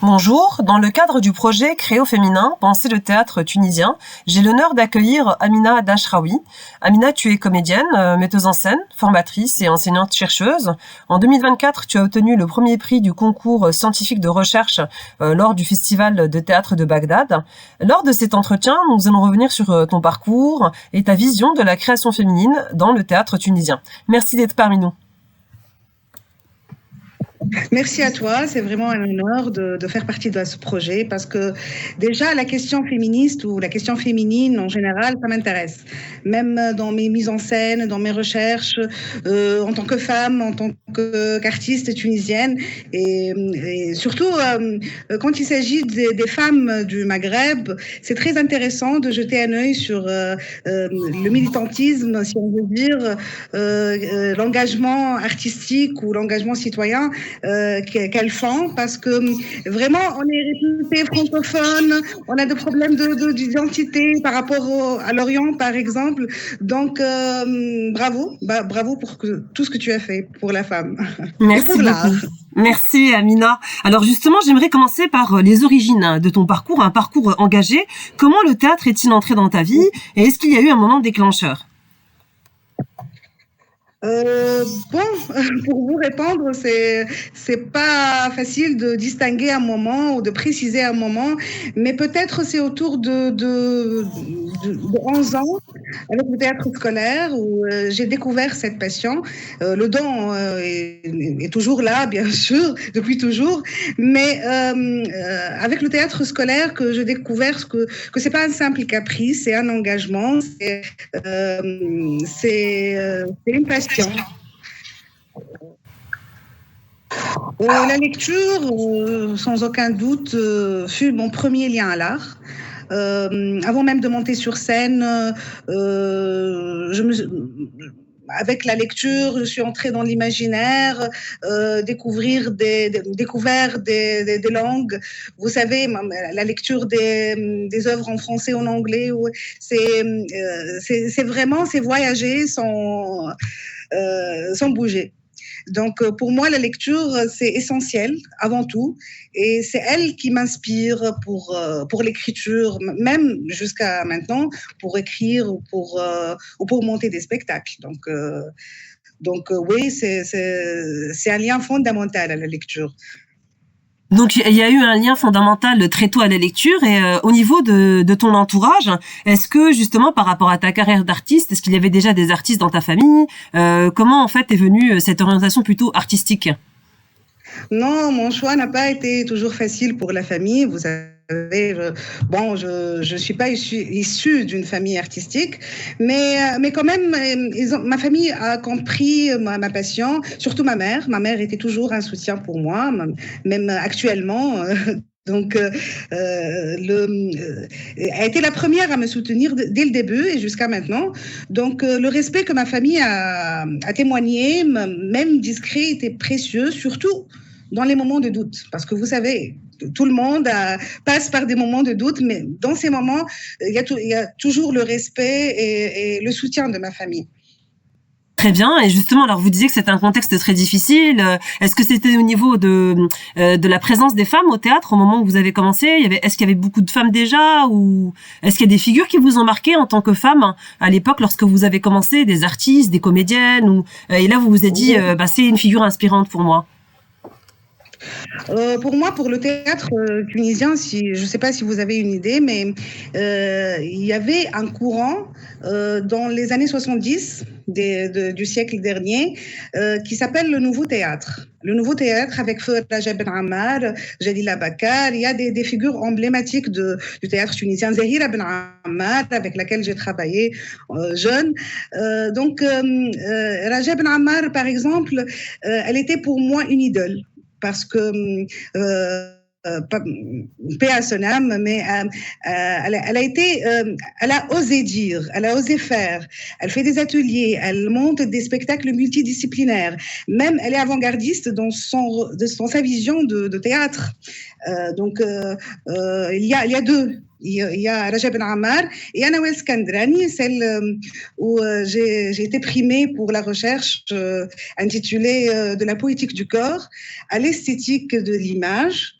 Bonjour, dans le cadre du projet Créo Féminin, Penser le théâtre tunisien, j'ai l'honneur d'accueillir Amina Dachraoui. Amina, tu es comédienne, metteuse en scène, formatrice et enseignante-chercheuse. En 2024, tu as obtenu le premier prix du concours scientifique de recherche lors du Festival de théâtre de Bagdad. Lors de cet entretien, nous allons revenir sur ton parcours et ta vision de la création féminine dans le théâtre tunisien. Merci d'être parmi nous. Merci à toi, c'est vraiment un honneur de faire partie de ce projet parce que déjà la question féministe ou la question féminine en général, ça m'intéresse. Même dans mes mises en scène, dans mes recherches, en tant que femme, en tant qu'artiste tunisienne et surtout quand il s'agit des femmes du Maghreb, c'est très intéressant de jeter un œil sur le militantisme, si on veut dire, l'engagement artistique ou l'engagement citoyen qu'elles font parce que vraiment on est réputé francophone, on a des problèmes d'identité par rapport à l'Orient par exemple, donc bravo pour tout ce que tu as fait pour la femme. Merci et pour beaucoup. l'art. Merci Amina. Alors justement, j'aimerais commencer par les origines de ton parcours, un parcours engagé. Comment le théâtre est-il entré dans ta vie et est-ce qu'il y a eu un moment déclencheur ? Pour vous répondre, c'est pas facile de distinguer un moment ou de préciser un moment, mais peut-être c'est autour de 11 ans avec le théâtre scolaire où j'ai découvert cette passion. Le don est toujours là, bien sûr, depuis toujours, mais avec le théâtre scolaire que j'ai découvert que c'est pas un simple caprice, c'est un engagement, c'est une passion. La lecture, sans aucun doute, fut mon premier lien à l'art. Avant même de monter sur scène, avec la lecture, je suis entrée dans l'imaginaire, découvert des langues. Vous savez, la lecture des œuvres en français, en anglais, c'est vraiment, c'est voyager sans bouger. Donc, pour moi, la lecture, c'est essentiel avant tout. Et c'est elle qui m'inspire pour l'écriture, même jusqu'à maintenant, pour écrire ou pour monter des spectacles. Donc oui, c'est un lien fondamental à la lecture. Donc il y a eu un lien fondamental très tôt à la lecture et au niveau de ton entourage, est-ce que justement par rapport à ta carrière d'artiste, est-ce qu'il y avait déjà des artistes dans ta famille ? Comment en fait est venue cette orientation plutôt artistique ? Non, mon choix n'a pas été toujours facile pour la famille. Vous savez, je suis pas issue d'une famille artistique, mais quand même, ma famille a compris ma passion, surtout ma mère. Ma mère était toujours un soutien pour moi, même actuellement. Donc, elle a été la première à me soutenir dès le début et jusqu'à maintenant. Donc, le respect que ma famille a témoigné, même discret, était précieux, surtout dans les moments de doute. Parce que vous savez, tout le monde passe par des moments de doute, mais dans ces moments, il y a toujours le respect et le soutien de ma famille. Très bien. Et justement, alors vous disiez que c'était un contexte très difficile. Est-ce que c'était au niveau de la présence des femmes au théâtre au moment où vous avez commencé ? Est-ce qu'il y avait beaucoup de femmes déjà ou est-ce qu'il y a des figures qui vous ont marqué en tant que femme à l'époque lorsque vous avez commencé, des artistes, des comédiennes et là vous vous êtes dit c'est une figure inspirante pour moi. Pour moi, pour le théâtre tunisien, je ne sais pas si vous avez une idée, mais il y avait un courant dans les années 70 du siècle dernier qui s'appelle le Nouveau Théâtre. Le Nouveau Théâtre avec Feu Rajab Ben Ammar, Jalila Bakar, il y a des figures emblématiques du théâtre tunisien, Zahira Ben Ammar, avec laquelle j'ai travaillé jeune. Rajab Ben Ammar, par exemple, elle était pour moi une idole. Parce que paix à son âme, mais elle a osé dire, elle a osé faire, elle fait des ateliers, elle monte des spectacles multidisciplinaires, même elle est avant-gardiste dans sa vision de théâtre. Il y a deux. Il y a Rajab Ben Ammar et Nawal Skandrani, celle où j'ai été primée pour la recherche intitulée de la poétique du corps à l'esthétique de l'image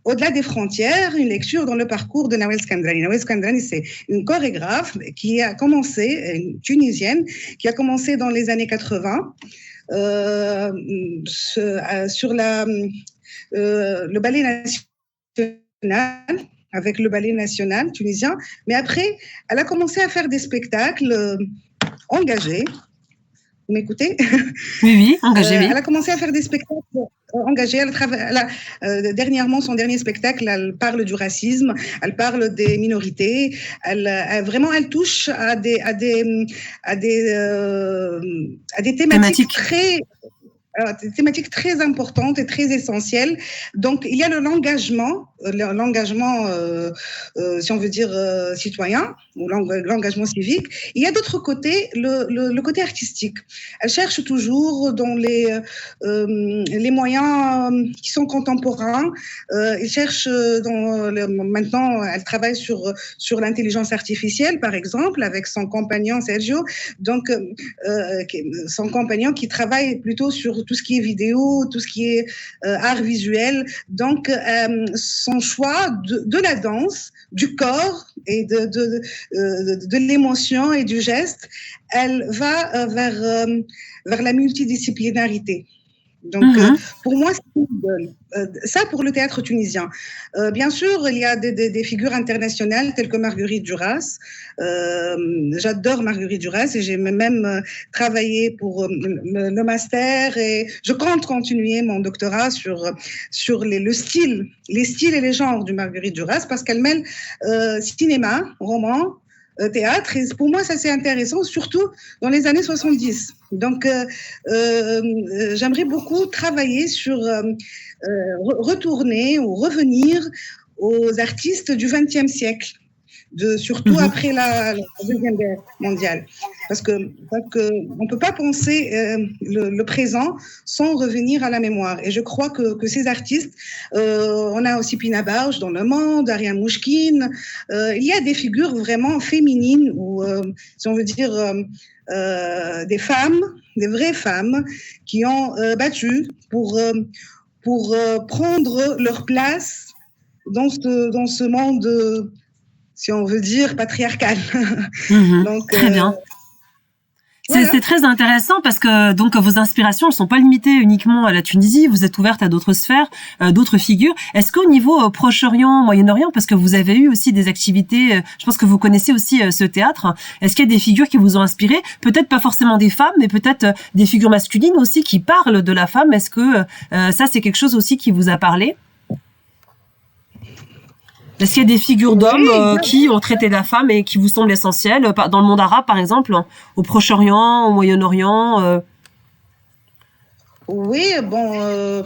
Au-delà des frontières, une lecture dans le parcours de Nawel Skandrani. Nawel Skandrani, c'est une chorégraphe qui a commencé, une tunisienne, qui a commencé dans les années 80 sur le ballet national, avec le ballet national tunisien. Mais après, elle a commencé à faire des spectacles engagés. Vous m'écoutez? Oui, engagé, oui. Elle a commencé à faire des spectacles engagés. Dernièrement, son dernier spectacle, elle parle du racisme, elle parle des minorités. Elle touche à des thématiques très importantes et très essentielles. Donc, il y a l'engagement, si on veut dire citoyen, ou l'engagement civique. Il y a d'autre côté le côté artistique. Elle cherche toujours dans les moyens qui sont contemporains. Elle cherche maintenant, elle travaille sur l'intelligence artificielle, par exemple, avec son compagnon Sergio. Donc, son compagnon qui travaille plutôt sur tout ce qui est vidéo, tout ce qui est art visuel. Donc, son choix de la danse, du corps et de l'émotion et du geste, elle va vers la multidisciplinarité. Donc, pour moi, c'est une idole. Ça pour le théâtre tunisien. Bien sûr, il y a des figures internationales telles que Marguerite Duras. J'adore Marguerite Duras et j'ai même travaillé pour le master et je compte continuer mon doctorat sur les styles et les genres de Marguerite Duras parce qu'elle mêle cinéma, roman, théâtre. Et pour moi, ça c'est intéressant, surtout dans les années 70. Donc, j'aimerais beaucoup travailler sur retourner ou revenir aux artistes du XXe siècle, surtout après la Deuxième Guerre mondiale. Parce qu'on ne peut pas penser le présent sans revenir à la mémoire. Et je crois que ces artistes, on a aussi Pina Bausch dans Le Monde, Ariane Mouchkine, il y a des figures vraiment féminines, ou si on veut dire des femmes, des vraies femmes, qui ont battu pour prendre leur place dans ce monde, si on veut dire, patriarcal. Donc, très bien. C'est très intéressant parce que donc vos inspirations ne sont pas limitées uniquement à la Tunisie, vous êtes ouverte à d'autres sphères, d'autres figures. Est-ce qu'au niveau Proche-Orient, Moyen-Orient, parce que vous avez eu aussi des activités, je pense que vous connaissez aussi ce théâtre, est-ce qu'il y a des figures qui vous ont inspiré? Peut-être pas forcément des femmes, mais peut-être des figures masculines aussi qui parlent de la femme. Est-ce que ça c'est quelque chose aussi qui vous a parlé? Est-ce qu'il y a des figures d'hommes qui ont traité la femme et qui vous semblent essentielles, dans le monde arabe par exemple, au Proche-Orient, au Moyen-Orient Oui, bon,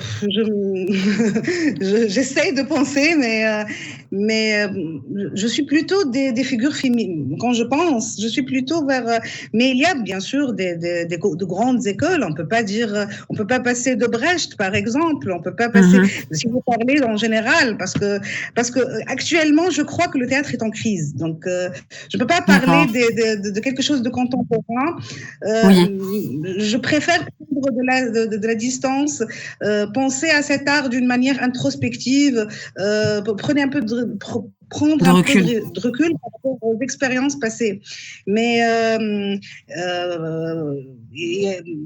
j'essaye de penser, mais je suis plutôt des figures féminines. Quand je pense, je suis plutôt vers. Mais il y a bien sûr de grandes écoles. On peut pas passer de Brecht, par exemple. On peut pas passer. Si vous parlez en général, parce que actuellement, je crois que le théâtre est en crise. Donc, je peux pas parler de quelque chose de contemporain. Je préfère prendre de la distance, penser à cet art d'une manière introspective, prenez un peu prendre un peu de recul par rapport aux expériences passées. Mais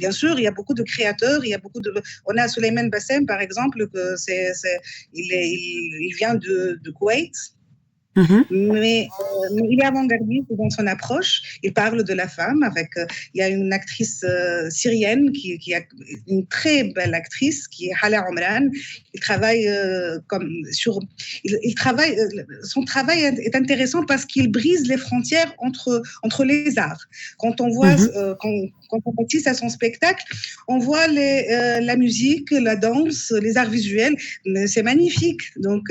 bien sûr, il y a beaucoup de créateurs, on a Souleymane Bassem par exemple, il vient de Koweït. Mais il est avant-gardiste dans son approche. Il parle de la femme il y a une actrice syrienne qui a une très belle actrice qui est Hala Omran. Il travaille son travail est intéressant parce qu'il brise les frontières entre les arts. Quand on voit quand on assiste à son spectacle, on voit la musique, la danse, les arts visuels. C'est magnifique. Donc,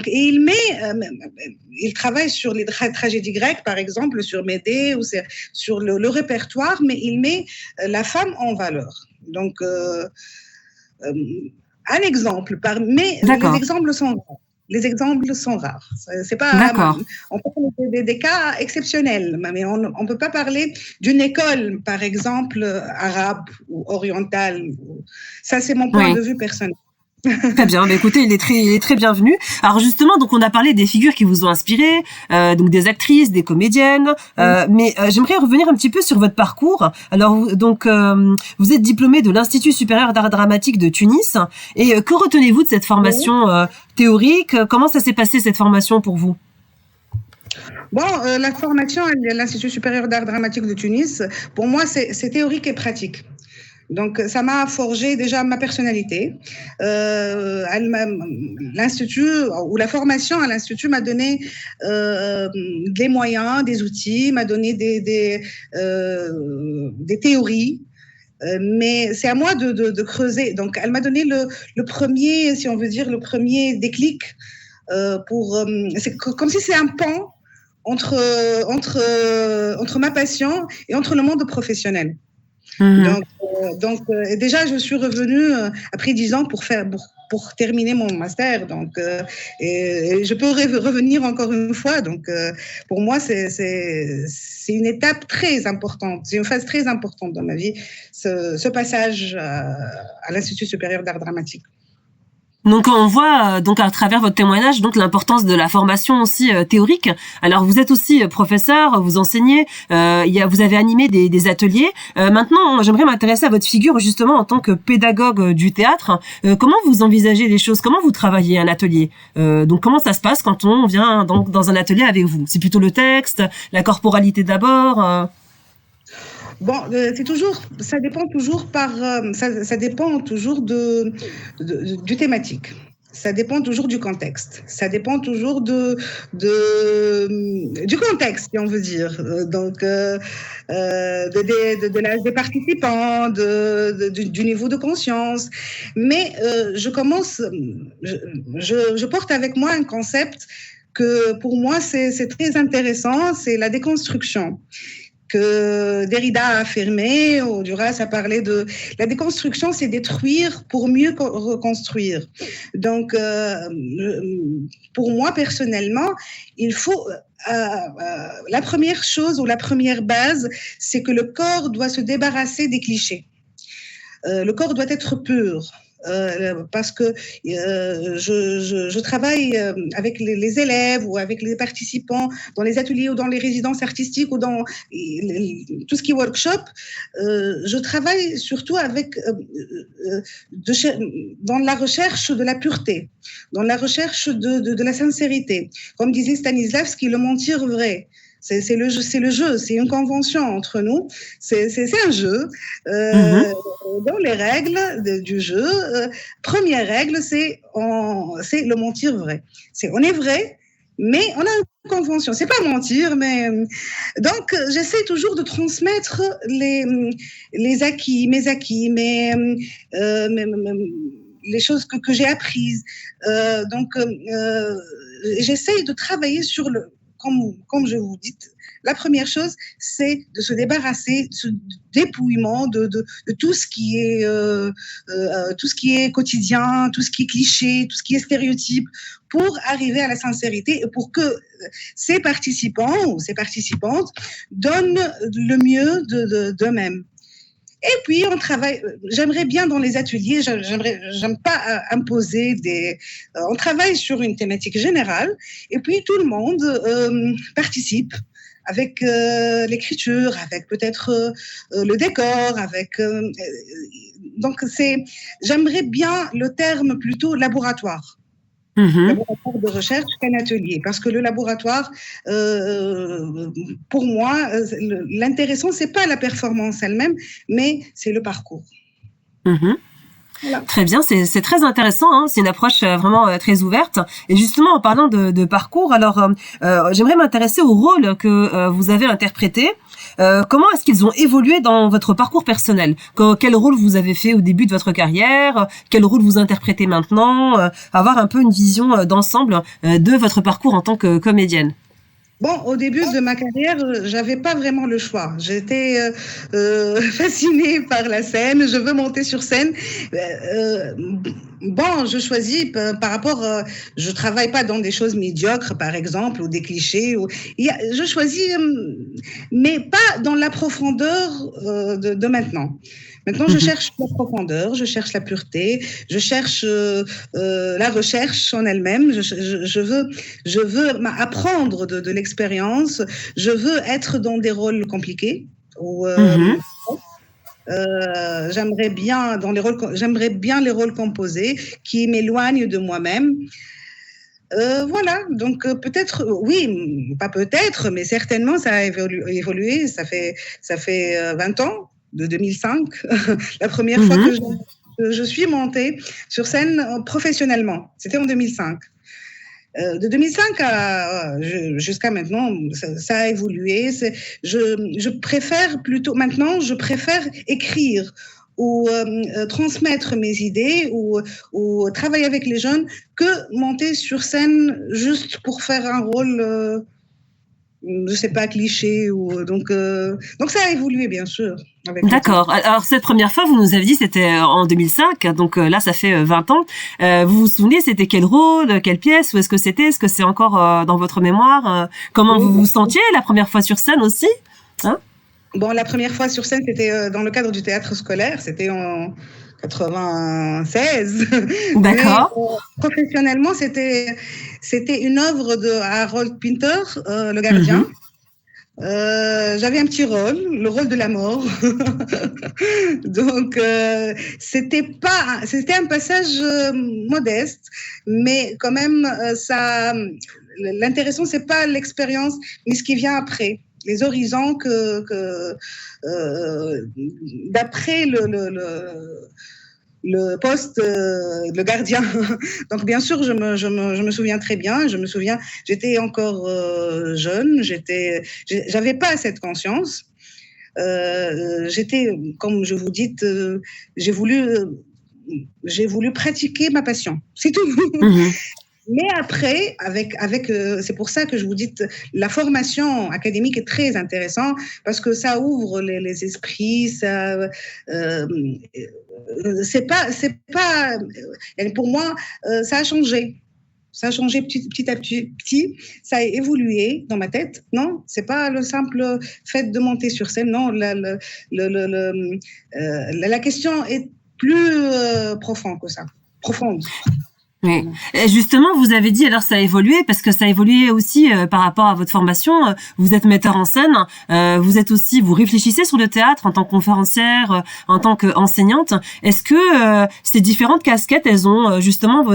et il travaille sur les tragédies grecques, par exemple, sur Médée ou sur le répertoire, mais il met la femme en valeur. Donc, un exemple, mais les exemples sont rares. Les exemples sont rares. C'est pas. On parle des cas exceptionnels, mais on ne peut pas parler d'une école, par exemple, arabe ou orientale. Ça, c'est mon point de vue personnel. Très bien, bah écoutez, il est très bienvenu. Alors justement, donc on a parlé des figures qui vous ont inspiré, donc des actrices, des comédiennes, mais j'aimerais revenir un petit peu sur votre parcours. Alors vous êtes diplômé de l'Institut supérieur d'art dramatique de Tunis, et que retenez-vous de cette formation théorique? Comment ça s'est passé cette formation pour vous? Bon, la formation à l'Institut supérieur d'art dramatique de Tunis, pour moi, c'est théorique et pratique. Donc, ça m'a forgé déjà ma personnalité. L'institut ou la formation à l'institut m'a donné des moyens, des outils, m'a donné des théories. Mais c'est à moi de creuser. Donc, elle m'a donné le premier, si on veut dire, le premier déclic c'est comme si c'est un pont entre ma passion et entre le monde professionnel. Mhm. Déjà, je suis revenue après 10 ans pour terminer mon master. Et je peux revenir encore une fois. Donc, pour moi, c'est une étape très importante. C'est une phase très importante dans ma vie, ce passage à l'Institut supérieur d'art dramatique. Donc on voit donc à travers votre témoignage donc l'importance de la formation aussi théorique. Alors vous êtes aussi professeur, vous enseignez, vous avez animé des ateliers. Maintenant, j'aimerais m'intéresser à votre figure justement en tant que pédagogue du théâtre. Comment vous envisagez les choses? Comment vous travaillez un atelier? Donc comment ça se passe quand on vient donc dans un atelier avec vous? C'est plutôt le texte, la corporalité d'abord Bon, ça dépend toujours ça dépend toujours du thématique. Ça dépend toujours du contexte. Ça dépend toujours du contexte, si on veut dire. De l'âge des participants, du niveau de conscience. Mais je porte avec moi un concept que pour moi c'est très intéressant, c'est la déconstruction. Que Derrida a affirmé, ou Duras a parlé de la déconstruction, c'est détruire pour mieux reconstruire. Donc, pour moi personnellement, il faut la première chose ou la première base, c'est que le corps doit se débarrasser des clichés. Le corps doit être pur. Parce que je travaille avec les élèves ou avec les participants dans les ateliers ou dans les résidences artistiques ou dans tout ce qui est workshop. Je travaille surtout dans la recherche de la pureté, dans la recherche de la sincérité. Comme disait Stanislavski, le mentir vrai. C'est le jeu, c'est une convention entre nous, c'est un jeu. Dans les règles du jeu, première règle, c'est le mentir vrai. On est vrai, mais on a une convention. C'est pas mentir, mais donc j'essaie toujours de transmettre les acquis, les choses que j'ai apprises. J'essaie de travailler sur comme je vous dis, la première chose, c'est de se débarrasser, ce dépouillement de tout ce qui est quotidien, tout ce qui est cliché, tout ce qui est stéréotype, pour arriver à la sincérité et pour que ces participants ou ces participantes donnent le mieux d'eux-mêmes. Et puis, on travaille, j'aimerais bien dans les ateliers, j'aime pas imposer on travaille sur une thématique générale, et puis tout le monde participe avec l'écriture, avec peut-être le décor, donc j'aimerais bien le terme plutôt laboratoire. Laboratoire de recherche qu'un atelier, parce que le laboratoire, pour moi, l'intéressant, c'est pas la performance elle-même, mais c'est le parcours. Voilà. Très bien, c'est très intéressant, hein. C'est une approche vraiment très ouverte. Et justement, en parlant de parcours, alors j'aimerais m'intéresser au rôle que vous avez interprété. Comment est-ce qu'ils ont évolué dans votre parcours personnel? Quel rôle vous avez fait au début de votre carrière? Quel rôle vous interprétez maintenant? Avoir un peu une vision d'ensemble de votre parcours en tant que comédienne. Bon, au début de ma carrière, j'avais pas vraiment le choix. J'étais fascinée par la scène. Je veux monter sur scène. Bon, je choisis par rapport, je travaille pas dans des choses médiocres, par exemple, ou des clichés. Je choisis, mais pas dans la profondeur de maintenant. Maintenant, je Mhm. cherche la profondeur, je cherche la pureté, je cherche la recherche en elle-même. Je veux apprendre de l'expérience. Je veux être dans des rôles compliqués. Ou, Mhm. j'aimerais bien les rôles composés qui m'éloignent de moi-même. Voilà, donc peut-être, oui, pas peut-être, mais certainement ça a évolué. Ça fait 20 ans, de 2005, la première fois que Mhm. je suis montée sur scène professionnellement. C'était en 2005. De 2005 jusqu'à maintenant, ça a évolué. Je préfère plutôt, maintenant, je préfère écrire ou transmettre mes idées ou travailler avec les jeunes que monter sur scène juste pour faire un rôle, je sais pas, cliché. Donc ça a évolué, bien sûr, avec le temps. D'accord. Alors cette première fois, vous nous avez dit c'était en 2005, donc là ça fait 20 ans. Vous vous souvenez, c'était quel rôle, quelle pièce, où est-ce que c'était? Est-ce que c'est encore dans votre mémoire? Comment vous vous Oui. sentiez la première fois sur scène aussi? Hein? Bon, la première fois sur scène, c'était dans le cadre du théâtre scolaire, c'était en 96. Mais D'accord. professionnellement, c'était une œuvre de Harold Pinter, Le Gardien. Mhm. J'avais un petit rôle, le rôle de la mort. Donc, c'était un passage modeste, mais quand même, l'intéressant, c'est pas l'expérience, mais ce qui vient après, les horizons d'après le poste, le gardien. Donc, bien sûr, je me souviens très bien. J'étais encore jeune, j'avais pas cette conscience. Comme je vous dis, j'ai voulu, j'ai voulu pratiquer ma passion. C'est tout. Mhm. Mais après, c'est pour ça que je vous dis, la formation académique est très intéressante parce que ça ouvre les esprits, pour moi, ça a changé. Ça a changé petit à petit, ça a évolué dans ma tête. Non, c'est pas le simple fait de monter sur scène. Non, la question est plus profonde que ça. Profonde. Oui. Et justement, vous avez dit alors ça a évolué parce que ça a évolué aussi par rapport à votre formation. Vous êtes metteur en scène, vous êtes aussi, vous réfléchissez sur le théâtre en tant que conférencière, en tant qu'enseignante. Est-ce que ces différentes casquettes, elles ont justement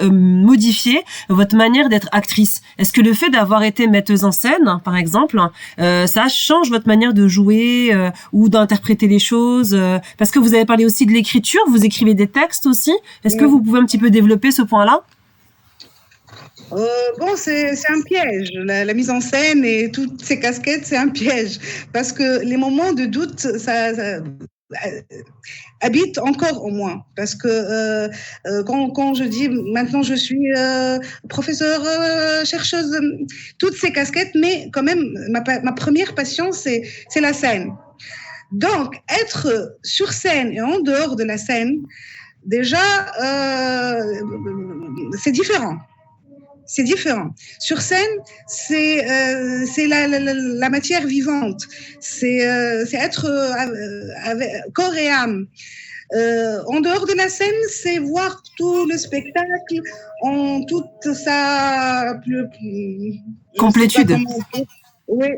modifié votre manière d'être actrice? Est-ce que le fait d'avoir été metteuse en scène, par exemple, ça change votre manière de jouer ou d'interpréter les choses? Parce que vous avez parlé aussi de l'écriture, vous écrivez des textes aussi. Est-ce que vous pouvez un petit peu développer ce point-là? Bon, c'est un piège. La mise en scène et toutes ces casquettes, c'est un piège. Parce que les moments de doute, ça habite encore au moins. Parce que quand je dis maintenant je suis professeure, chercheuse, toutes ces casquettes, mais quand même, ma première passion, c'est la scène. Donc, être sur scène et en dehors de la scène, déjà, c'est différent. C'est différent. Sur scène, c'est la matière vivante. C'est être avec corps et âme. En dehors de la scène, c'est voir tout le spectacle en toute sa... Je ne sais pas Complétude. comment dire. Oui.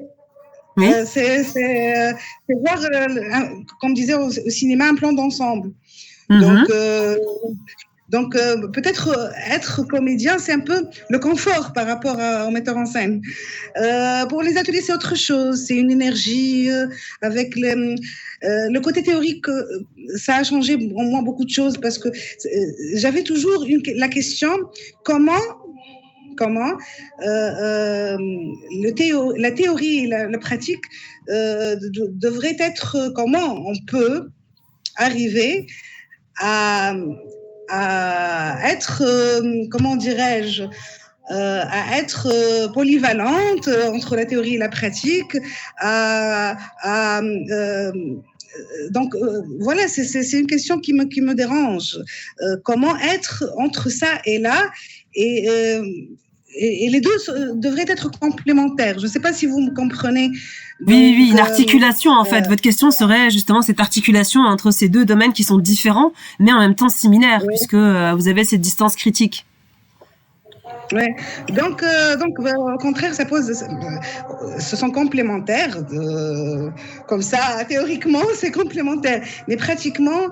Oui. C'est voir, comme disait au cinéma, un plan d'ensemble. Donc, Mhm. peut-être être comédien, c'est un peu le confort par rapport au metteur en scène. Pour les ateliers, c'est autre chose. C'est une énergie avec le côté théorique. Ça a changé en moi beaucoup de choses parce que j'avais toujours la question comment la théorie et la pratique devraient être, comment on peut arriver à être, comment dirais-je, à être polyvalente entre la théorie et la pratique, à voilà, c'est une question qui me dérange. Comment être entre ça et là et, et les deux devraient être complémentaires. Je ne sais pas si vous me comprenez. Oui, une articulation en fait. Votre question serait justement cette articulation entre ces deux domaines qui sont différents, mais en même temps similaires, puisque vous avez cette distance critique. Ouais. Donc, au contraire, ce sont complémentaires. Comme ça, théoriquement, c'est complémentaire, mais pratiquement,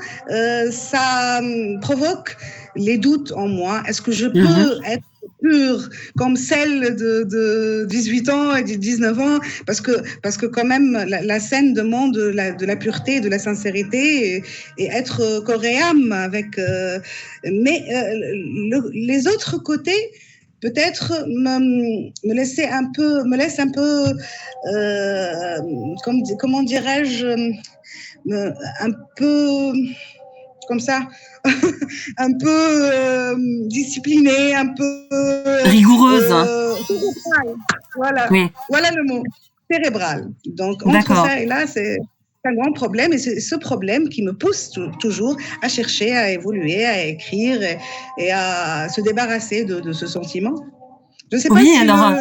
ça provoque les doutes en moi. Est-ce que je peux être pure comme celle de 18 ans et de 19 ans, parce que quand même la scène demande de la pureté, de la sincérité et être corps et âme avec. Mais les autres côtés peut-être me laisse un peu, comment dirais-je, un peu comme ça, un peu disciplinée, un peu rigoureuse. Voilà, oui. Voilà le mot, cérébral. Donc entre ça et là, c'est un grand problème et c'est ce problème qui me pousse toujours à chercher, à évoluer, à écrire et à se débarrasser de ce sentiment. Je ne sais pas si alors...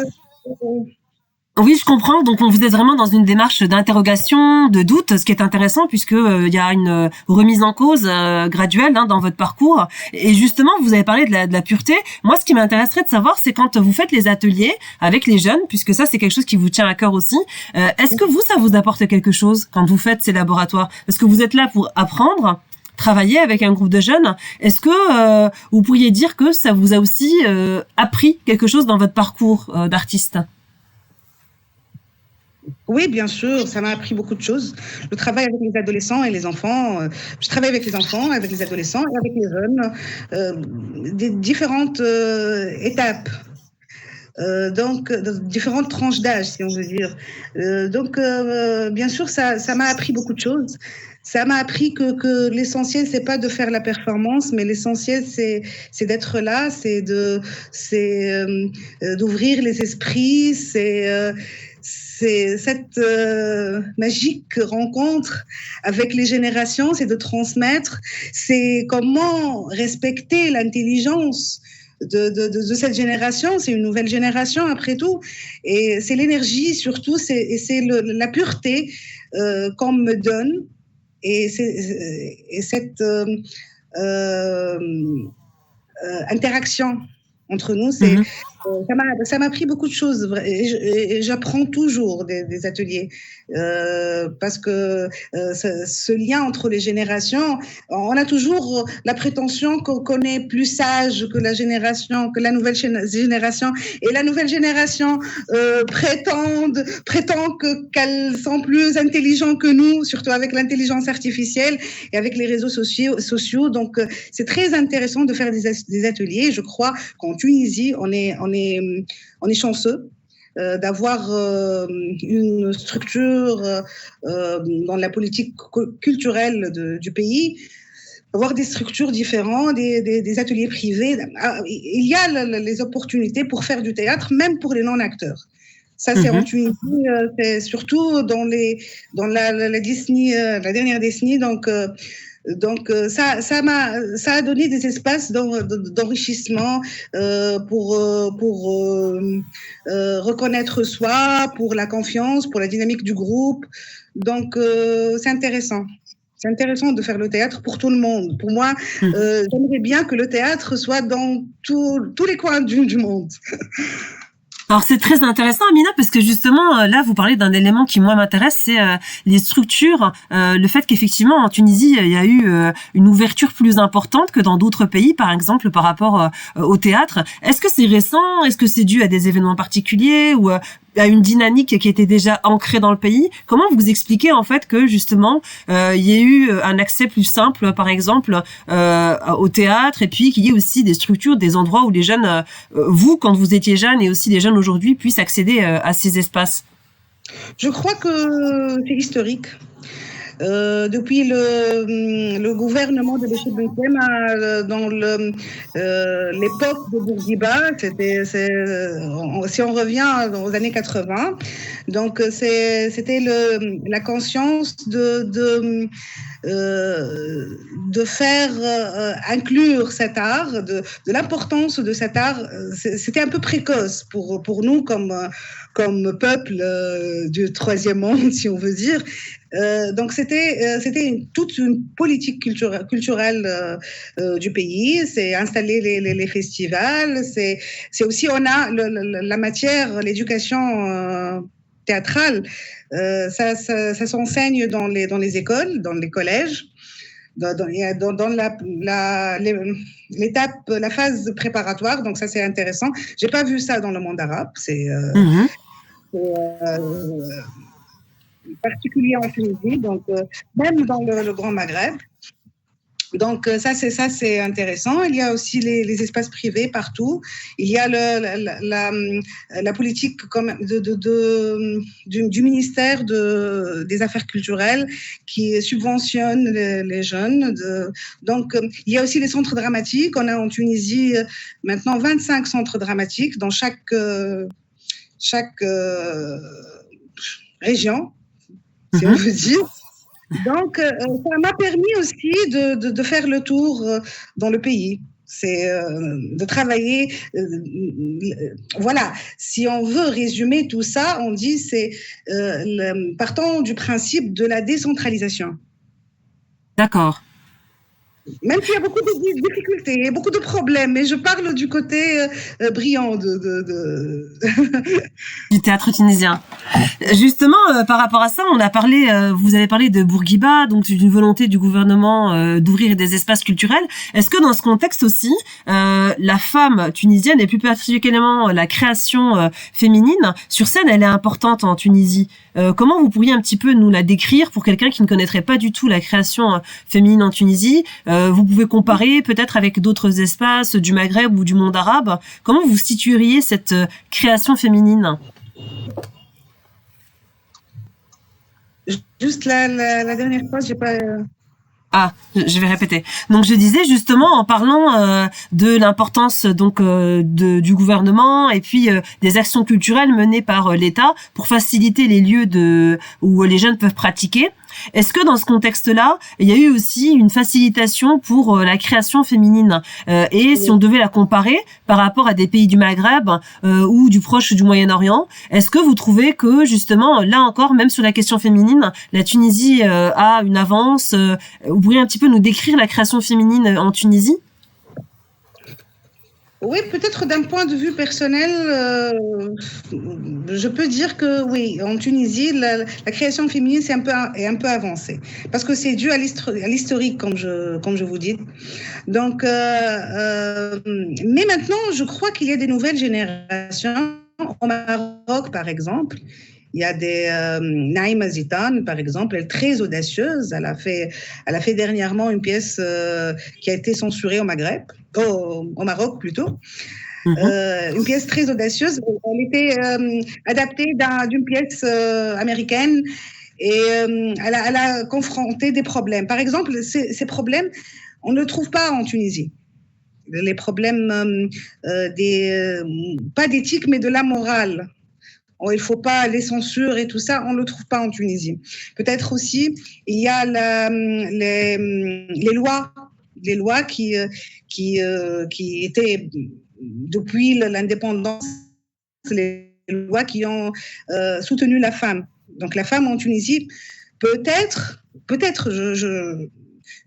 Oui, je comprends. Donc, vous êtes vraiment dans une démarche d'interrogation, de doute, ce qui est intéressant puisque il y a une remise en cause graduelle dans votre parcours. Et justement, vous avez parlé de la pureté. Moi, ce qui m'intéresserait de savoir, c'est quand vous faites les ateliers avec les jeunes, puisque ça, c'est quelque chose qui vous tient à cœur aussi. Est-ce que ça vous apporte quelque chose quand vous faites ces laboratoires? Parce que vous êtes là pour apprendre, travailler avec un groupe de jeunes. Est-ce que vous pourriez dire que ça vous a aussi appris quelque chose dans votre parcours d'artiste? Oui, bien sûr, ça m'a appris beaucoup de choses. Je travaille avec les adolescents et les enfants. Je travaille avec les enfants, avec les adolescents et avec les jeunes, des différentes étapes. Donc, différentes tranches d'âge, si on veut dire. Bien sûr, ça m'a appris beaucoup de choses. Ça m'a appris que l'essentiel, c'est pas de faire la performance, mais l'essentiel, c'est d'être là, c'est d'ouvrir les esprits, c'est cette magique rencontre avec les générations, c'est de transmettre, c'est comment respecter l'intelligence de cette génération. C'est une nouvelle génération après tout, et c'est l'énergie surtout, c'est la pureté qu'on me donne, et cette interaction entre nous, ça m'a appris beaucoup de choses et j'apprends toujours des ateliers parce que ce lien entre les générations, on a toujours la prétention qu'on est plus sage que la nouvelle génération, et la nouvelle génération prétend qu'elles sont plus intelligentes que nous, surtout avec l'intelligence artificielle et avec les réseaux sociaux. Donc c'est très intéressant de faire des ateliers. Je crois qu'en Tunisie, on est chanceux d'avoir une structure dans la politique culturelle du pays, avoir des structures différentes, des ateliers privés. Il y a les opportunités pour faire du théâtre, même pour les non-acteurs. Ça, c'est en Tunisie, c'est surtout dans la Disney, la dernière décennie. Donc ça a donné des espaces d'enrichissement pour reconnaître soi, pour la confiance, pour la dynamique du groupe. Donc c'est intéressant. C'est intéressant de faire le théâtre pour tout le monde. Pour moi, j'aimerais bien que le théâtre soit dans tous les coins du monde. Alors c'est très intéressant, Amina, parce que justement là vous parlez d'un élément qui moi m'intéresse, c'est les structures, le fait qu'effectivement en Tunisie il y a eu une ouverture plus importante que dans d'autres pays, par exemple par rapport au théâtre. Est-ce que c'est récent? Est-ce que c'est dû à des événements particuliers ou à une dynamique qui était déjà ancrée dans le pays? Comment vous expliquez en fait que justement il y ait eu un accès plus simple, par exemple, au théâtre, et puis qu'il y ait aussi des structures, des endroits où les jeunes, vous quand vous étiez jeune et aussi les jeunes aujourd'hui, puissent accéder à ces espaces? Je crois que c'est historique. Depuis le gouvernement de Béchir Benkem, dans l'époque de Bourguiba, si on revient aux années 80, donc c'était la conscience de faire inclure cet art, de l'importance de cet art. C'était un peu précoce pour nous comme peuple du troisième monde, si on veut dire. Donc c'était toute une politique culturelle du pays. C'est installer les festivals. C'est aussi, on a la matière, l'éducation théâtrale. Ça s'enseigne dans les écoles, dans les collèges. Dans l'étape, la phase préparatoire, donc ça c'est intéressant. J'ai pas vu ça dans le monde arabe. C'est particulier en Tunisie, donc même dans le Grand Maghreb. Donc ça c'est intéressant. Il y a aussi les espaces privés partout. Il y a la politique du ministère des Affaires culturelles qui subventionne les jeunes. Donc il y a aussi les centres dramatiques. On a en Tunisie maintenant 25 centres dramatiques dans chaque région, si on veut dire. Donc, ça m'a permis aussi de faire le tour dans le pays. C'est de travailler. Voilà, si on veut résumer tout ça, on dit partons du principe de la décentralisation. D'accord. Même s'il y a beaucoup de difficultés, beaucoup de problèmes, mais je parle du côté brillant du théâtre tunisien. Justement, par rapport à ça, vous avez parlé de Bourguiba, donc d'une volonté du gouvernement d'ouvrir des espaces culturels. Est-ce que dans ce contexte aussi, la femme tunisienne, et plus particulièrement la création féminine, sur scène, elle est importante en Tunisie? Comment vous pourriez un petit peu nous la décrire pour quelqu'un qui ne connaîtrait pas du tout la création féminine en Tunisie? Vous pouvez comparer peut-être avec d'autres espaces du Maghreb ou du monde arabe. Comment vous situeriez cette création féminine? Juste la dernière fois, j'ai pas... Ah, je vais répéter. Donc je disais justement en parlant de l'importance donc du gouvernement et puis des actions culturelles menées par l'État pour faciliter les lieux où les jeunes peuvent pratiquer. Est-ce que dans ce contexte-là, il y a eu aussi une facilitation pour la création féminine et si on devait la comparer par rapport à des pays du Maghreb ou du Proche ou du Moyen-Orient, est-ce que vous trouvez que justement, là encore, même sur la question féminine, la Tunisie a une avance? Vous pourriez un petit peu nous décrire la création féminine en Tunisie? Oui, peut-être d'un point de vue personnel, je peux dire que oui, en Tunisie, la création féminine est un peu avancée. Parce que c'est dû à l'historique, comme je vous dis. Donc, mais maintenant, je crois qu'il y a des nouvelles générations. Au Maroc, par exemple, il y a Naïma Zitane, par exemple, elle est très audacieuse. Elle a fait dernièrement une pièce qui a été censurée au Maghreb, au Maroc plutôt. Une pièce très audacieuse. Elle était adaptée d'une pièce américaine et elle a confronté des problèmes. Par exemple, ces problèmes, on ne les trouve pas en Tunisie. Les problèmes pas d'éthique, mais de la morale. Il ne faut pas les censures et tout ça, on ne le trouve pas en Tunisie. Peut-être aussi, il y a les lois qui étaient, depuis l'indépendance, les lois qui ont soutenu la femme. Donc la femme en Tunisie, peut-être,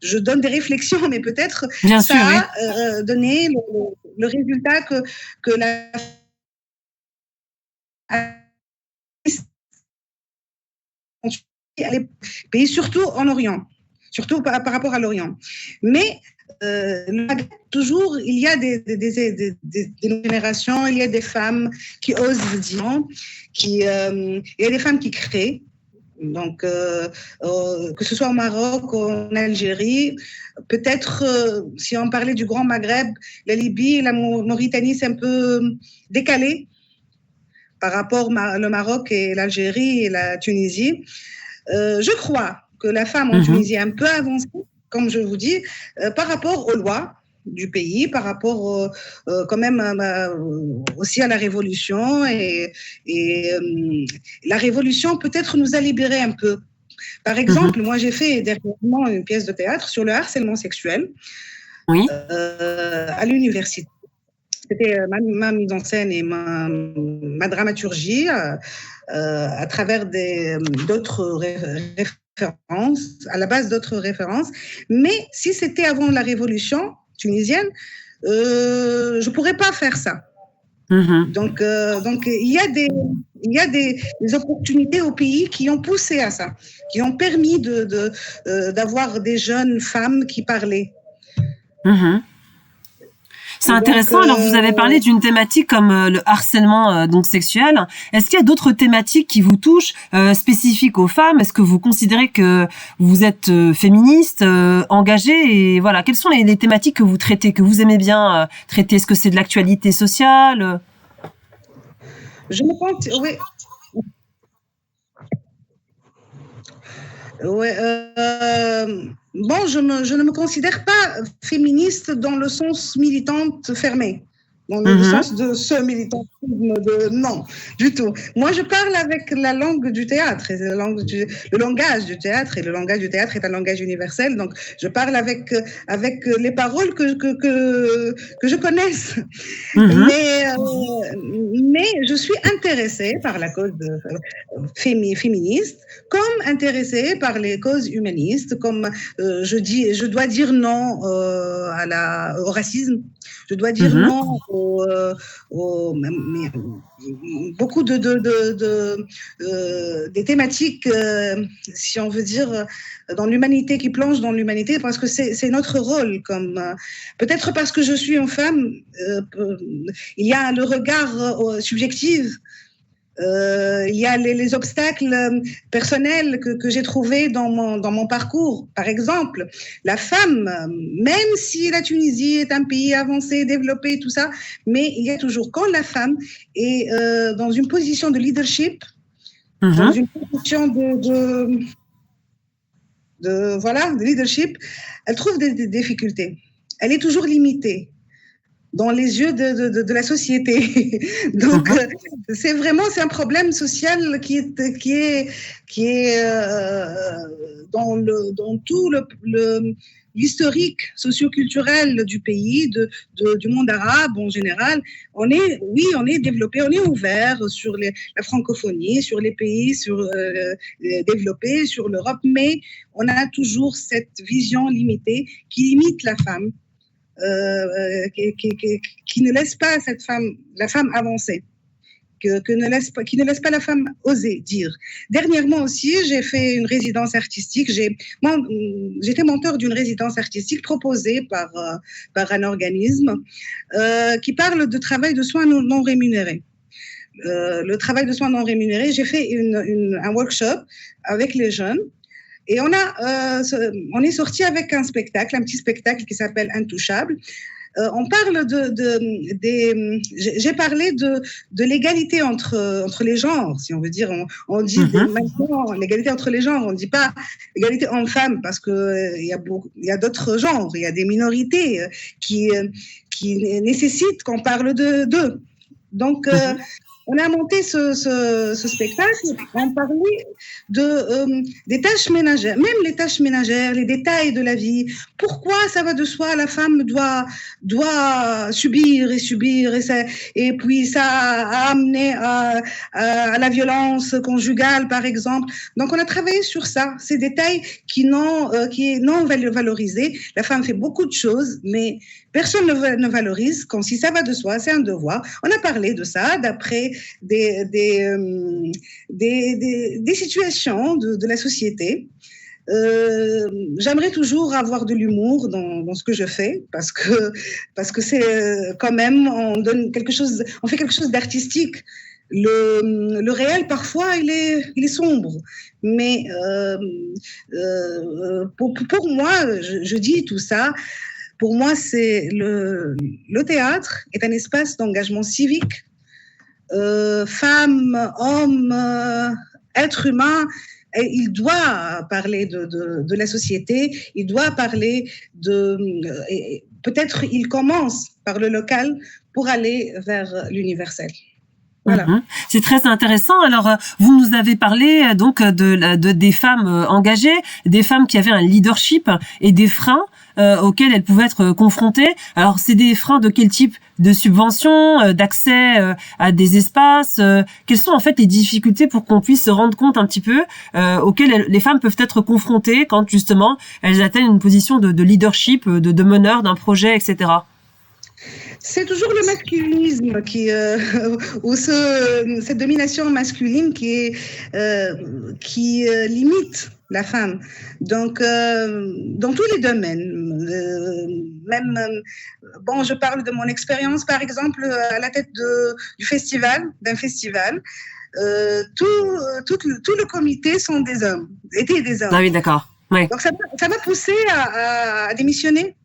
je donne des réflexions, mais peut-être ça a donné le résultat que la pays, surtout en Orient, surtout par rapport à l'Orient. Mais toujours, il y a des générations, il y a des femmes qui osent dire, il y a des femmes qui créent. Donc, que ce soit au Maroc, en Algérie, peut-être si on parlait du Grand Maghreb, la Libye, la Mauritanie, c'est un peu décalé par rapport au Maroc et l'Algérie et la Tunisie. Je crois, que la femme en Tunisie est un peu avancée, comme je vous dis, par rapport aux lois du pays, par rapport quand même aussi à la révolution. Et la révolution peut-être nous a libérés un peu. Par exemple, moi j'ai fait dernièrement une pièce de théâtre sur le harcèlement sexuel à l'université. C'était ma mise en scène et ma dramaturgie à travers d'autres références, à la base d'autres références. Mais si c'était avant la révolution tunisienne, je ne pourrais pas faire ça. Donc, il y a des opportunités au pays qui ont poussé à ça, qui ont permis d'avoir des jeunes femmes qui parlaient. C'est intéressant. Alors, vous avez parlé d'une thématique comme le harcèlement donc sexuel. Est-ce qu'il y a d'autres thématiques qui vous touchent, spécifiques aux femmes? Est-ce que vous considérez que vous êtes féministe, engagée? Et voilà, quelles sont les thématiques que vous traitez, que vous aimez bien traiter? Est-ce que c'est de l'actualité sociale? Je me pense, oui. Ouais, bon, je ne me considère pas féministe dans le sens militante fermée, dans le sens de ce militantisme, non, du tout. Moi, je parle avec la langue du théâtre, et le langage du théâtre, et le langage du théâtre est un langage universel, donc je parle avec les paroles que je connaisse. Mais je suis intéressée par la cause féministe, comme intéressée par les causes humanistes, comme je dois dire non au racisme, je dois dire non beaucoup des thématiques, si on veut dire, dans l'humanité, qui plongent dans l'humanité, parce que c'est notre rôle. Peut-être parce que je suis une femme, il y a le regard subjectif. Il y a les obstacles personnels que j'ai trouvés dans mon parcours. Par exemple, la femme, même si la Tunisie est un pays avancé, développé, tout ça, mais il y a toujours, quand la femme est dans une position de leadership, dans une position de leadership, elle trouve des difficultés. Elle est toujours limitée dans les yeux de la société. Donc, c'est un problème social qui est dans tout l'historique socio-culturel du pays, du monde arabe en général. On est développé, on est ouvert sur la francophonie, sur les pays développés, sur l'Europe, mais on a toujours cette vision limitée qui limite la femme. Qui ne laisse pas la femme avancer, qui ne laisse pas la femme oser dire. Dernièrement aussi, j'ai fait une résidence artistique. J'étais mentor d'une résidence artistique proposée par un organisme qui parle de travail de soins non rémunérés. Le travail de soins non rémunérés, j'ai fait un workshop avec les jeunes. Et on est sorti avec un petit spectacle qui s'appelle Intouchable. On parle j'ai parlé de l'égalité entre les genres, si on veut dire. On dit maintenant l'égalité entre les genres. On ne dit pas égalité homme-femme parce que il y a d'autres genres, il y a des minorités qui nécessitent qu'on parle d'eux. Donc on a monté ce spectacle, on parlait des tâches ménagères, même les tâches ménagères, les détails de la vie. Pourquoi ça va de soi, la femme doit subir, et puis ça a amené à la violence conjugale, par exemple. Donc on a travaillé sur ça, ces détails qui est non valorisé. La femme fait beaucoup de choses, mais personne ne valorise. Quand si ça va de soi, c'est un devoir. On a parlé de ça d'après des situations de la société. J'aimerais toujours avoir de l'humour dans ce que je fais parce que c'est quand même on fait quelque chose d'artistique. Le réel parfois il est sombre, mais pour moi, je dis tout ça. Pour moi, c'est le théâtre est un espace d'engagement civique. Femmes, hommes, êtres humains, il doit parler de la société, il doit parler peut-être il commence par le local pour aller vers l'universel. Voilà. C'est très intéressant. Alors, vous nous avez parlé donc des femmes engagées, des femmes qui avaient un leadership et des freins auxquels elles pouvaient être confrontées. Alors, c'est des freins de quel type? De subventions, d'accès à des espaces? Quelles sont en fait les difficultés pour qu'on puisse se rendre compte un petit peu auxquelles les femmes peuvent être confrontées quand justement elles atteignent une position de leadership, de meneur d'un projet, etc. C'est toujours le masculinisme ou cette domination masculine qui limite la femme. Donc, dans tous les domaines, je parle de mon expérience, par exemple, à la tête d'un festival. Tout le comité étaient des hommes. Ah oui, d'accord. Ouais. Donc, ça m'a poussé à démissionner.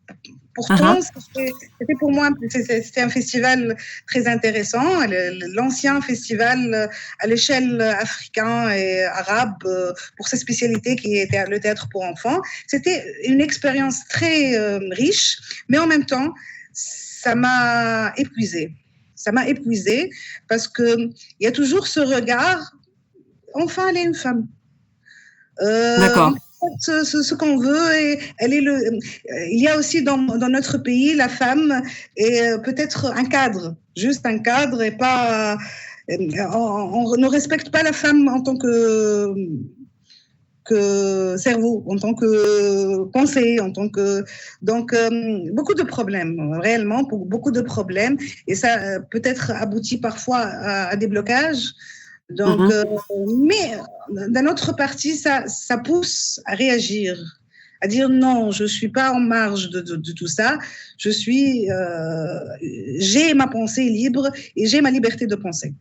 Pourtant, c'était pour moi, c'était un festival très intéressant. L'ancien festival à l'échelle africaine et arabe pour sa spécialité qui était le théâtre pour enfants. C'était une expérience très riche, mais en même temps, ça m'a épuisée. Ça m'a épuisée parce qu'il y a toujours ce regard, enfin, elle est une femme. D'accord. Ce qu'on veut et il y a aussi dans notre pays la femme est peut-être un cadre, juste un cadre et pas on ne respecte pas la femme en tant que cerveau, en tant que pensée, donc beaucoup de problèmes, réellement beaucoup de problèmes et ça peut-être aboutit parfois à des blocages. Donc, mais d'un autre parti, ça pousse à réagir, à dire non, je suis pas en marge de tout ça. J'ai ma pensée libre et j'ai ma liberté de penser.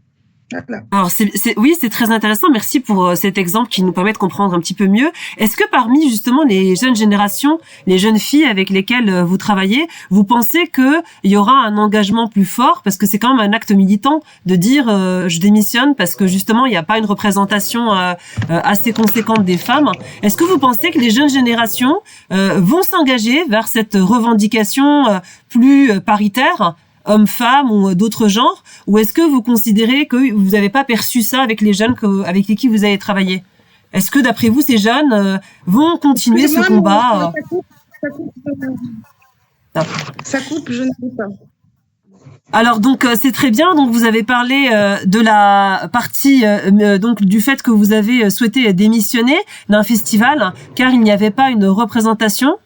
Voilà. Alors oui, c'est très intéressant. Merci pour cet exemple qui nous permet de comprendre un petit peu mieux. Est-ce que parmi justement les jeunes générations, les jeunes filles avec lesquelles vous travaillez, vous pensez que il y aura un engagement plus fort parce que c'est quand même un acte militant de dire je démissionne parce que justement il n'y a pas une représentation assez conséquente des femmes. Est-ce que vous pensez que les jeunes générations vont s'engager vers cette revendication plus paritaire? Hommes-femmes ou d'autres genres, ou est-ce que vous considérez que vous n'avez pas perçu ça avec les jeunes avec qui vous avez travaillé? Est-ce que d'après vous, ces jeunes vont continuer ce combat? Ça coupe, je ne sais pas. Alors donc c'est très bien. Donc vous avez parlé de la partie donc du fait que vous avez souhaité démissionner d'un festival car il n'y avait pas une représentation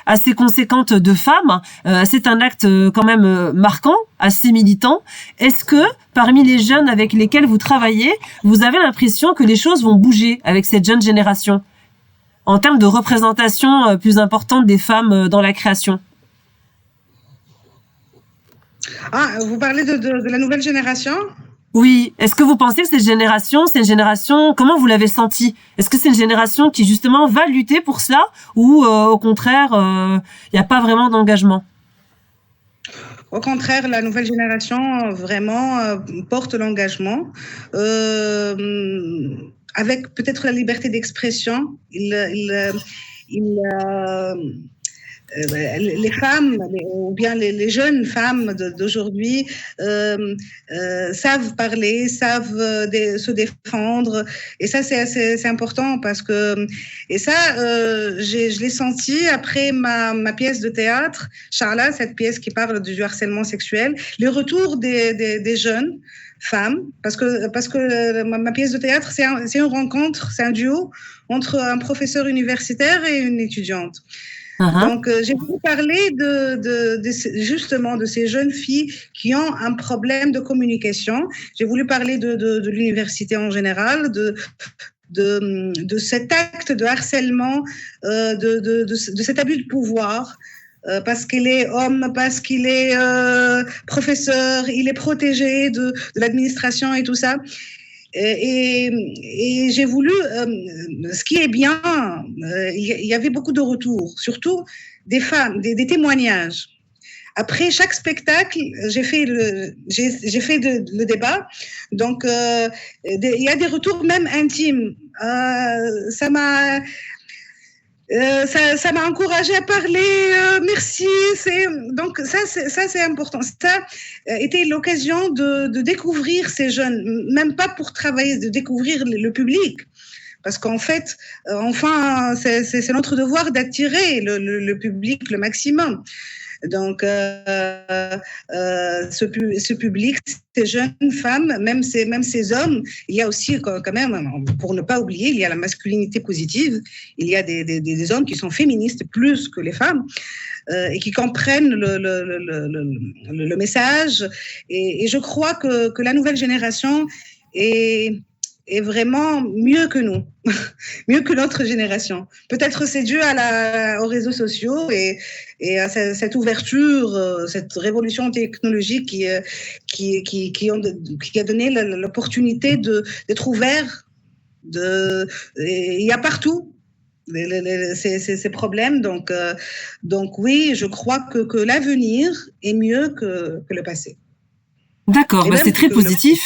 assez conséquente de femmes. C'est un acte quand même marquant, assez militant. Est-ce que parmi les jeunes avec lesquels vous travaillez, vous avez l'impression que les choses vont bouger avec cette jeune génération en termes de représentation plus importante des femmes dans la création? Ah, vous parlez de la nouvelle génération? Oui. Est-ce que vous pensez que cette génération, c'est une génération, comment vous l'avez senti? Est-ce que c'est une génération qui justement va lutter pour cela ou au contraire, il n'y a pas vraiment d'engagement? Au contraire, la nouvelle génération vraiment porte l'engagement avec peut-être la liberté d'expression. Les femmes, ou bien les jeunes femmes d'aujourd'hui savent parler, savent se défendre, et ça c'est important parce que je l'ai senti après ma pièce de théâtre, Charla, cette pièce qui parle du harcèlement sexuel, les retours des jeunes femmes, parce que ma pièce de théâtre c'est une rencontre, c'est un duo entre un professeur universitaire et une étudiante. Donc, j'ai voulu parler justement de ces jeunes filles qui ont un problème de communication. J'ai voulu parler de l'université en général, de cet acte de harcèlement, de cet abus de pouvoir. Parce qu'il est homme, parce qu'il est professeur, il est protégé de l'administration et tout ça. Et j'ai voulu, ce qui est bien, il y avait beaucoup de retours, surtout des femmes, des témoignages. Après chaque spectacle, j'ai fait le débat. Donc, il y a des retours même intimes. Ça m'a encouragé à parler. Merci. Donc ça, c'est important. Ça était l'occasion de découvrir ces jeunes, même pas pour travailler, de découvrir le public. Parce qu'en fait, enfin, c'est notre devoir d'attirer le public le maximum. Donc, ce public, ces jeunes femmes, même ces hommes, il y a aussi quand même, pour ne pas oublier, il y a la masculinité positive. Il y a des hommes qui sont féministes plus que les femmes et qui comprennent le message. Et je crois que la nouvelle génération est vraiment mieux que nous, mieux que notre génération. Peut-être c'est dû aux réseaux sociaux et à cette ouverture, cette révolution technologique qui a donné l'opportunité d'être ouvert. Il y a partout ces problèmes. Donc oui, je crois que l'avenir est mieux que le passé. D'accord, c'est très positif.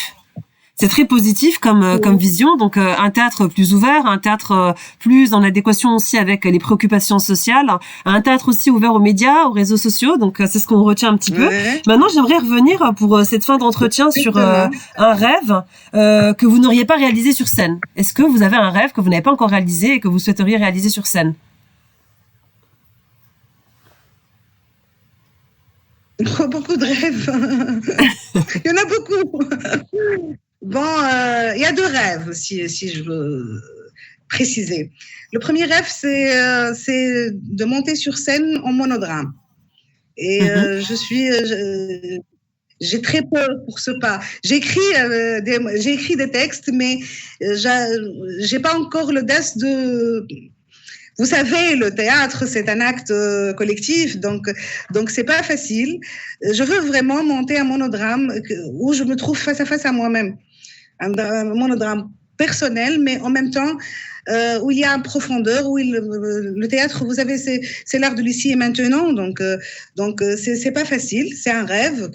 C'est très positif comme vision. Donc un théâtre plus ouvert, un théâtre plus en adéquation aussi avec les préoccupations sociales, un théâtre aussi ouvert aux médias, aux réseaux sociaux. Donc c'est ce qu'on retient un petit peu. Maintenant, j'aimerais revenir pour cette fin d'entretien sur un rêve que vous n'auriez pas réalisé sur scène. Est-ce que vous avez un rêve que vous n'avez pas encore réalisé et que vous souhaiteriez réaliser sur scène? Beaucoup de rêves. Il y en a beaucoup. Bon, il y a 2 rêves, si je veux préciser. Le premier rêve, c'est de monter sur scène en monodrame. Et j'ai très peur pour ce pas. J'ai écrit des textes, mais j'ai pas encore l'audace de... Vous savez, le théâtre, c'est un acte collectif, donc c'est pas facile. Je veux vraiment monter un monodrame où je me trouve face à face à moi-même. Un monodrame personnel, mais en même temps où il y a une profondeur, où le théâtre, vous savez, c'est l'art de l'ici et maintenant, donc c'est pas facile, c'est un rêve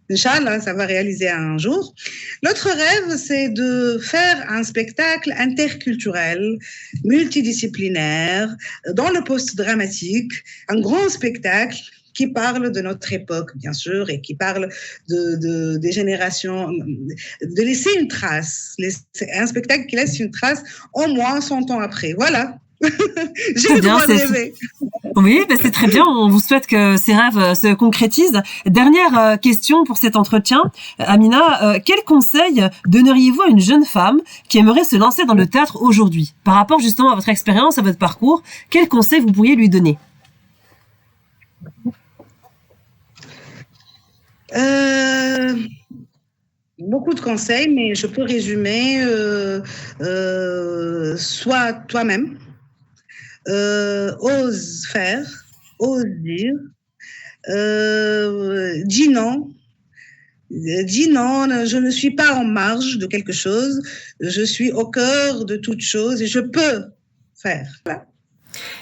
Inch'Allah, ça va réaliser un jour. L'autre rêve, c'est de faire un spectacle interculturel, multidisciplinaire, dans le post-dramatique, un grand spectacle qui parle de notre époque, bien sûr, et qui parle des générations, de laisser une trace, un spectacle qui laisse une trace au moins 100 ans après. Voilà. J'ai le droit de rêver. Oui, c'est très bien. On vous souhaite que ces rêves se concrétisent. Dernière question pour cet entretien. Amina, quel conseil donneriez-vous à une jeune femme qui aimerait se lancer dans le théâtre aujourd'hui? Par rapport justement à votre expérience, à votre parcours, quel conseil vous pourriez lui donner? Beaucoup de conseils, mais je peux résumer. Sois toi-même. Ose faire, ose dire, dis non, je ne suis pas en marge de quelque chose, je suis au cœur de toute chose et je peux faire. Voilà.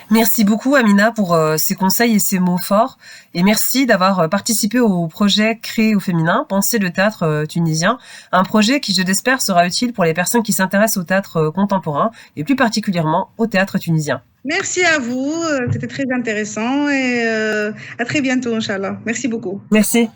Merci beaucoup Amina pour ces conseils et ces mots forts et merci d'avoir participé au projet Créer au féminin, Penser le théâtre tunisien, un projet qui je l'espère sera utile pour les personnes qui s'intéressent au théâtre contemporain et plus particulièrement au théâtre tunisien. Merci à vous, c'était très intéressant et à très bientôt Inch'Allah. Merci beaucoup. Merci.